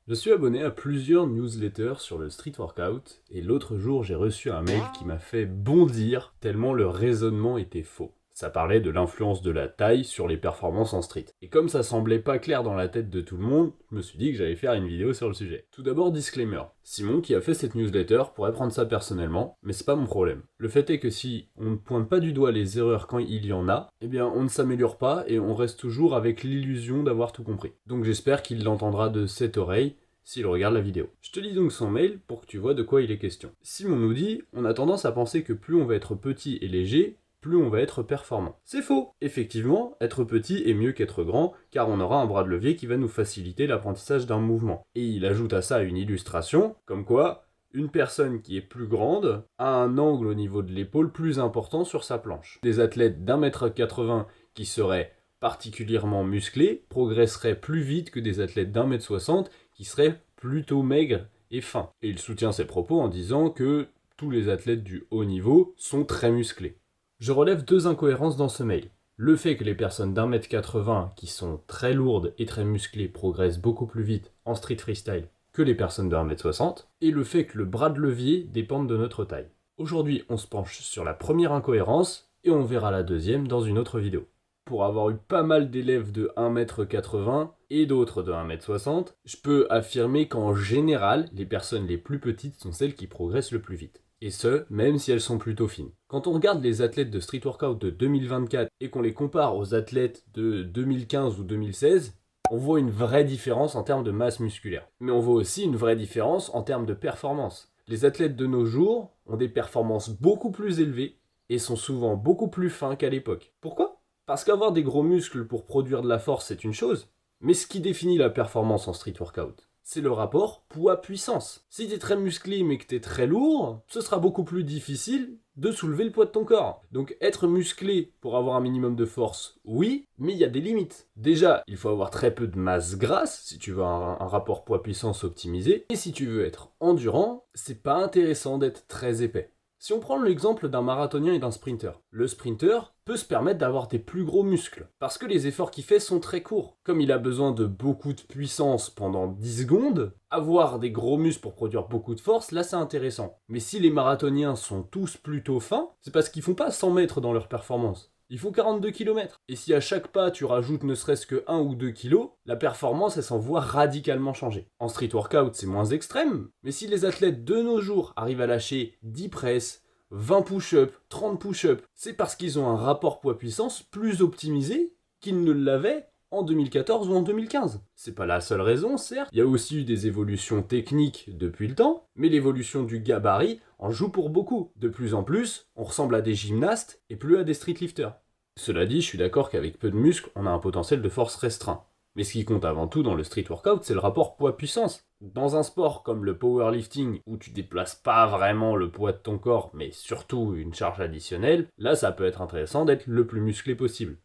Je suis abonné à plusieurs newsletters sur le street workout et l'autre jour j'ai reçu un mail qui m'a fait bondir tellement le raisonnement était faux. Ça parlait de l'influence de la taille sur les performances en street. Et comme ça semblait pas clair dans la tête de tout le monde, je me suis dit que j'allais faire une vidéo sur le sujet. Tout d'abord, disclaimer. Simon, qui a fait cette newsletter, pourrait prendre ça personnellement, mais c'est pas mon problème. Le fait est que si on ne pointe pas du doigt les erreurs quand il y en a, eh bien on ne s'améliore pas et on reste toujours avec l'illusion d'avoir tout compris. Donc j'espère qu'il l'entendra de cette oreille s'il regarde la vidéo. Je te lis donc son mail pour que tu vois de quoi il est question. Simon nous dit « On a tendance à penser que plus on va être petit et léger, plus on va être performant. » C'est faux. Effectivement, être petit est mieux qu'être grand, car on aura un bras de levier qui va nous faciliter l'apprentissage d'un mouvement. Et il ajoute à ça une illustration, comme quoi une personne qui est plus grande a un angle au niveau de l'épaule plus important sur sa planche. Des athlètes d'1m80 qui seraient particulièrement musclés progresseraient plus vite que des athlètes d'1m60 qui seraient plutôt maigres et fins. Et il soutient ses propos en disant que tous les athlètes du haut niveau sont très musclés. Je relève deux incohérences dans ce mail. Le fait que les personnes d'1m80 qui sont très lourdes et très musclées progressent beaucoup plus vite en street freestyle que les personnes de 1m60, et le fait que le bras de levier dépende de notre taille. Aujourd'hui, on se penche sur la première incohérence et on verra la deuxième dans une autre vidéo. Pour avoir eu pas mal d'élèves de 1m80 et d'autres de 1m60, je peux affirmer qu'en général, les personnes les plus petites sont celles qui progressent le plus vite. Et ce, même si elles sont plutôt fines. Quand on regarde les athlètes de street workout de 2024 et qu'on les compare aux athlètes de 2015 ou 2016, on voit une vraie différence en termes de masse musculaire. Mais on voit aussi une vraie différence en termes de performance. Les athlètes de nos jours ont des performances beaucoup plus élevées et sont souvent beaucoup plus fins qu'à l'époque. Pourquoi ? Parce qu'avoir des gros muscles pour produire de la force, c'est une chose, mais ce qui définit la performance en street workout, c'est le rapport poids-puissance. Si t'es très musclé mais que t'es très lourd, ce sera beaucoup plus difficile de soulever le poids de ton corps. Donc être musclé pour avoir un minimum de force, oui, mais il y a des limites. Déjà, il faut avoir très peu de masse grasse si tu veux un rapport poids-puissance optimisé, et si tu veux être endurant, c'est pas intéressant d'être très épais. Si on prend l'exemple d'un marathonien et d'un sprinter, le sprinter peut se permettre d'avoir des plus gros muscles, parce que les efforts qu'il fait sont très courts. Comme il a besoin de beaucoup de puissance pendant 10 secondes, avoir des gros muscles pour produire beaucoup de force, là c'est intéressant. Mais si les marathoniens sont tous plutôt fins, c'est parce qu'ils font pas 100 mètres dans leur performance. Ils font 42 km. Et si à chaque pas tu rajoutes ne serait-ce que 1 ou 2 kg, la performance elle s'en voit radicalement changer. En street workout c'est moins extrême, mais si les athlètes de nos jours arrivent à lâcher 10 presses, 20 push-ups, 30 push-ups, c'est parce qu'ils ont un rapport poids-puissance plus optimisé qu'ils ne l'avaient en 2014 ou en 2015. C'est pas la seule raison, certes. Il y a aussi eu des évolutions techniques depuis le temps, mais l'évolution du gabarit en joue pour beaucoup. De plus en plus, on ressemble à des gymnastes et plus à des streetlifters. Cela dit, je suis d'accord qu'avec peu de muscles, on a un potentiel de force restreint. Mais ce qui compte avant tout dans le street workout, c'est le rapport poids-puissance. Dans un sport comme le powerlifting, où tu déplaces pas vraiment le poids de ton corps, mais surtout une charge additionnelle, là ça peut être intéressant d'être le plus musclé possible.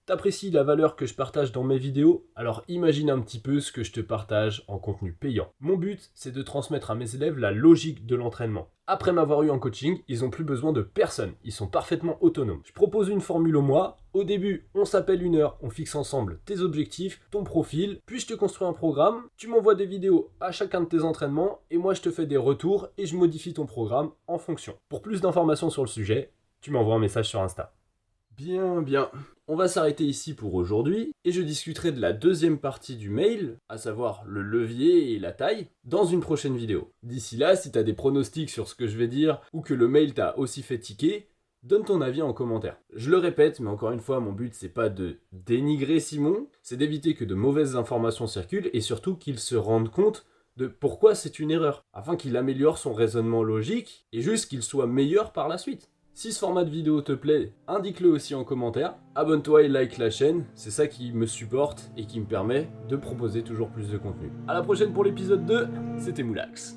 T'apprécies la valeur que je partage dans mes vidéos, alors imagine un petit peu ce que je te partage en contenu payant. Mon but, c'est de transmettre à mes élèves la logique de l'entraînement. Après m'avoir eu en coaching, ils n'ont plus besoin de personne, ils sont parfaitement autonomes. Je propose une formule au mois, au début, on s'appelle 1 heure, on fixe ensemble tes objectifs, ton profil, puis je te construis un programme, tu m'envoies des vidéos à chacun de tes entraînements, et moi je te fais des retours et je modifie ton programme en fonction. Pour plus d'informations sur le sujet, tu m'envoies un message sur Insta. Bien. On va s'arrêter ici pour aujourd'hui, et je discuterai de la deuxième partie du mail, à savoir le levier et la taille, dans une prochaine vidéo. D'ici là, si t'as des pronostics sur ce que je vais dire, ou que le mail t'a aussi fait tiquer, donne ton avis en commentaire. Je le répète, mais encore une fois, mon but c'est pas de dénigrer Simon, c'est d'éviter que de mauvaises informations circulent, et surtout qu'il se rende compte de pourquoi c'est une erreur, afin qu'il améliore son raisonnement logique, et juste qu'il soit meilleur par la suite. Si ce format de vidéo te plaît, indique-le aussi en commentaire. Abonne-toi et like la chaîne, c'est ça qui me supporte et qui me permet de proposer toujours plus de contenu. A la prochaine pour l'épisode 2, c'était Moulax.